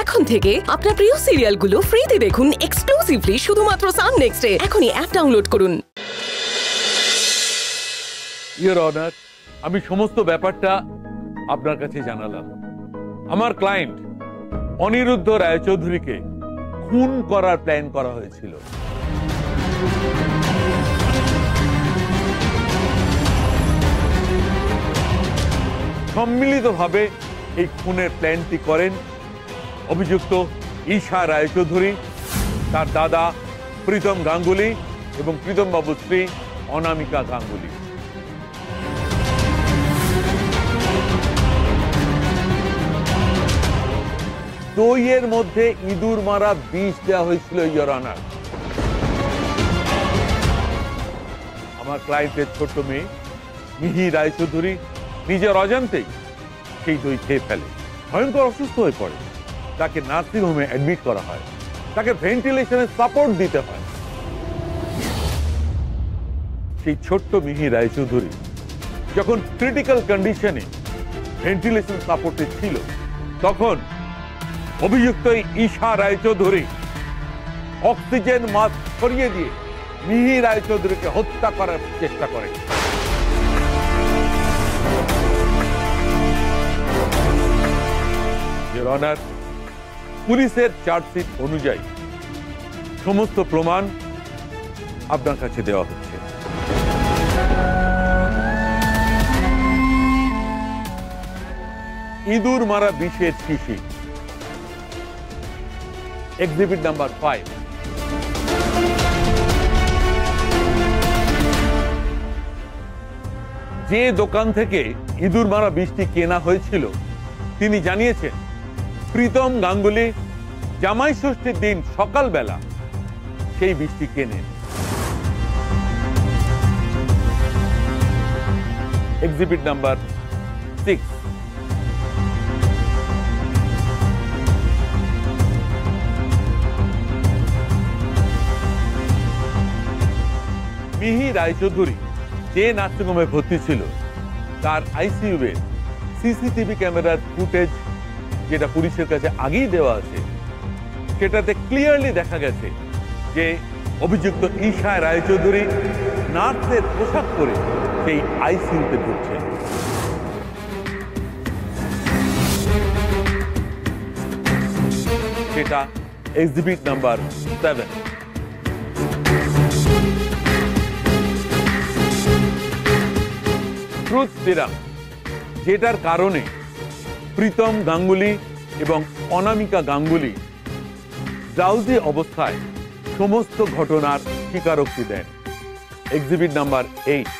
এখন থেকে আপনার প্রিয় সিরিয়ালগুলো ফ্রিতে দেখুন এক্সক্লুসিভলি শুধুমাত্র সান নেক্সটে। এখনই অ্যাপ ডাউনলোড করুন। ইওর অনার, আমি সমস্ত ব্যাপারটা আপনার কাছে জানালাম। আমার ক্লায়েন্ট অনিরুদ্ধ রায়চৌধুরীকে খুন করার প্ল্যান করা হয়েছিল। সম্মিলিতভাবে এই খুনের প্ল্যানটি করেন অভিযুক্ত ঈশা রায়চৌধুরী, তার দাদা প্রীতম গাঙ্গুলি এবং প্রীতম বাবুর স্ত্রী অনামিকা গাঙ্গুলি। দইয়ের মধ্যে ইঁদুর মারা বিষ দেওয়া হয়েছিল ইওর অনার। আমার ক্লায়েন্টের ছোট্ট মেয়ে মিহি রায়চৌধুরী নিজের অজান্তেই সেই দই খেয়ে ফেলে, ভয়ঙ্কর অসুস্থ হয়ে পড়ে। তাকে নার্সিং হোমে অ্যাডমিট করা হয়, তাকে ভেন্টিলেশনের সাপোর্ট দিতে হয়। সেই ছোট্ট মিহি রায়চৌধুরী যখন ক্রিটিক্যাল কন্ডিশনে ভেন্টিলেশন সাপোর্টে ছিল, তখন অভিযুক্ত ঈশা রায়চৌধুরী অক্সিজেন মাস্ক ছড়িয়ে দিয়ে মিহি রায়চৌধুরীকে হত্যা করার চেষ্টা করে। ইওর অনার, পুলিশের চার্জশিট অনুযায়ী সমস্ত প্রমাণ আপনার কাছে দেওয়া হচ্ছে। ইঁদুর মারা বিষের শিশি, এক্সিবিট নাম্বার 5। যে দোকান থেকে ইঁদুর মারা বিষটি কেনা হয়েছিল, তিনি জানিয়েছেন প্রীতম গাঙ্গুলি জামাই ষষ্ঠীর দিন সকালবেলা সেই বিষটি কেনেন। Exhibit number 6। মিহি রায়চৌধুরী যে নার্সিংহোমে ভর্তি ছিল, তার আইসিইউ এর সিসিটিভি ক্যামেরার ফুটেজ, যেটা পুলিশের কাছে আগেই দেওয়া আছে, সেটাতে ক্লিয়ারলি দেখা গেছে যে অভিযুক্ত ঈশা রায়চৌধুরী নার্সের পোশাক পরে সেই আইসিইউতে ঢুকছেন। সেটা এক্সিবিট নাম্বার 7। ট্রুথ সিরাম, যেটার কারণে প্রীতম গাঙ্গুলি এবং অনামিকা গাঙ্গুলি ড্রাউজি অবস্থায় সমস্ত ঘটনার স্বীকারোক্তি দেন। Exhibit number 8।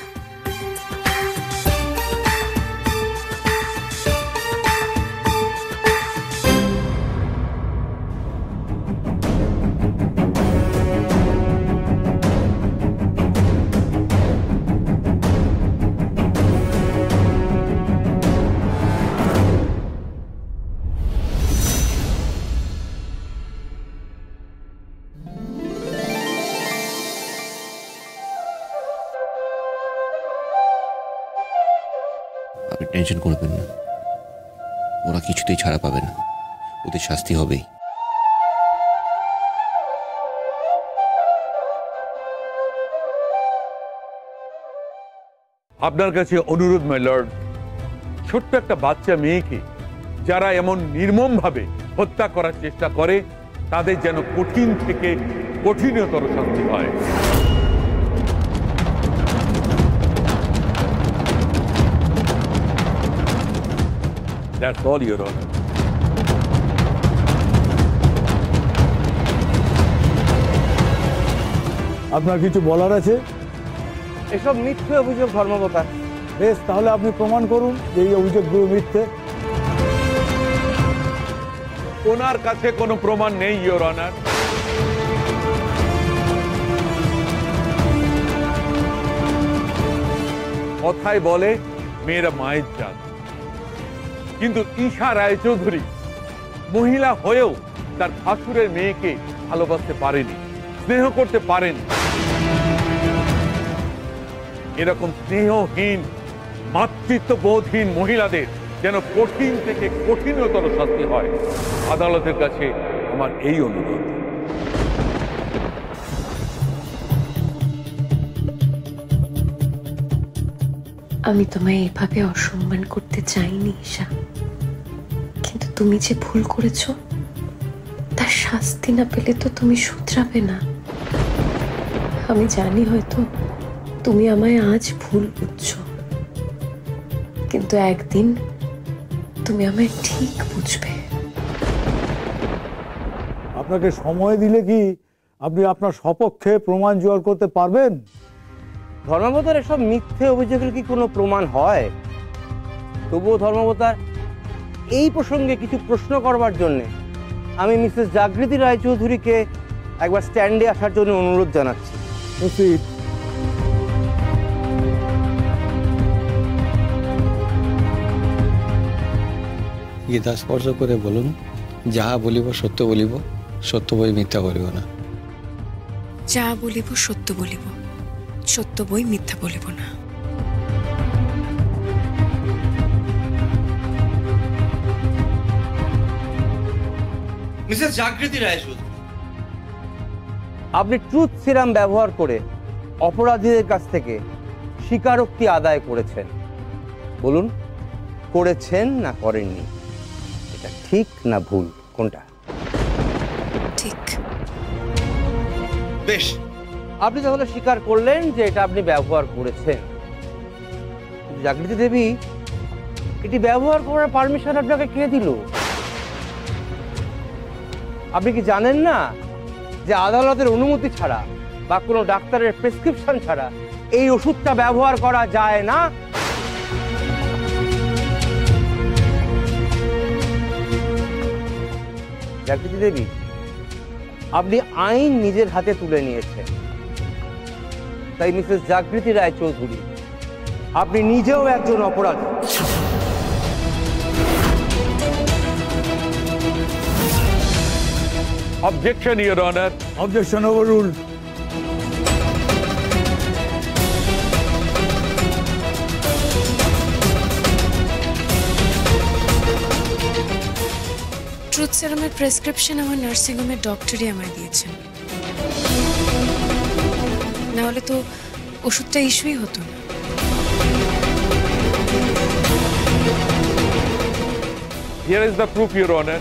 আপনি টেনশন করবেন না, ওরা কিছুতেই ছাড়া পাবে না, ওদের শাস্তি হবেই। আপনার কাছে অনুরোধ মাই লর্ড, ছোট্ট একটা বাচ্চা মেয়েকে যারা এমন নির্মমভাবে হত্যা করার চেষ্টা করে, তাদের যেন কঠিন থেকে কঠিনতর শাস্তি হয়। That's all, Your Honor. আপনার কিছু বলার আছে? এসব মিথ্যে অভিযোগ ধর্মবতার। বেশ, তাহলে আপনি প্রমাণ করুন যে এই অভিযোগগুলো মিথ্যে। ওনার কাছে কোনো প্রমাণ নেই, ইওর অনার। কথায় বলে মেয়েরা মায়ের জাত, কিন্তু ঈশা রায়চৌধুরী মহিলা হয়েও তার ভাসুরের মেয়েকে ভালোবাসতে পারেনি, স্নেহ করতে পারেনি। এরকম স্নেহহীন, মাতৃত্ববোধহীন মহিলাদের যেন কঠিন থেকে কঠিনতর শাস্তি হয়। আদালতের কাছে আমার এই অনুরোধ। আমি তোমায় এভাবে অসম্মান করতে চাইনি ঈশা, কিন্তু তুমি যে ভুল করেছো তার শাস্তি না পেলে তো তুমি শুধরাবে না। আমি জানি হয়তো তুমি আমায় আজ ভুল বুঝছো, কিন্তু একদিন তুমি আমায় ঠিক বুঝবে। আপনাকে সময় দিলে কি আপনি আপনার সপক্ষে প্রমাণ জোগাড় করতে পারবেন? ধর্মাবতার এসব মিথ্যে অভিযোগের কি কোনো প্রমাণ হয়? তবুও ধর্মাবতার এই প্রসঙ্গে কিছু প্রশ্ন করবার জন্যে আমি মিসেস জাগৃতি রায়চৌধুরীকে একবার স্ট্যান্ডে আসার জন্য অনুরোধ জানাচ্ছি। উচিত। গীতা স্পর্শ করে বলুন, যাহা বলিব সত্য বলিব, সত্য বই মিথ্যা বলিব না। যা বলিব সত্য বলিব, সত্য বই মিথ্যা বলিব না। মিসেস জাগৃতি রায়চৌধুরী, আপনি ট্রুথ সিরাম ব্যবহার করে অপরাধীদের কাছ থেকে স্বীকারোক্তি আদায় করেছেন। বলুন, করেছেন না করেননি? এটা ঠিক না ভুল, কোনটা? ঠিক। বেশ, আপনি তাহলে স্বীকার করলেন যে এটা আপনি ব্যবহার করেছেন। জাগৃতি দেবী, এটি ব্যবহার করার পারমিশন আপনাকে কে দিল? আপনি কি জানেন না যে আদালতের অনুমতি ছাড়া বা কোনো ডাক্তারের প্রেসক্রিপশন ছাড়া এই ওষুধটা ব্যবহার করা যায় না? জাগৃতি দেবী, আপনি আইন নিজের হাতে তুলে নিয়েছেন। তাই মিসেস জাগৃতি রায়চৌধুরী, আপনি নিজেও একজন অপরাধী। Objection, your honour. Objection overrule. Truth সিরামের প্রেসক্রিপশন আমার নার্সিংহোমের ডক্টরই আমায় দিয়েছেন, নাহলে তো ওষুধটা ইস্যুই হতো না। Here is the proof, Your Honor.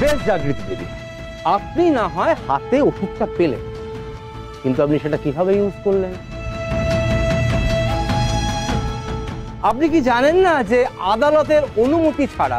বেশ জাগৃতি দেবী, আপনি না হয় হাতে ওষুধটা পেলেন, কিন্তু আপনি সেটা কিভাবে ইউজ করলেন? আপনি কি জানেন না যে আদালতের অনুমতি ছাড়া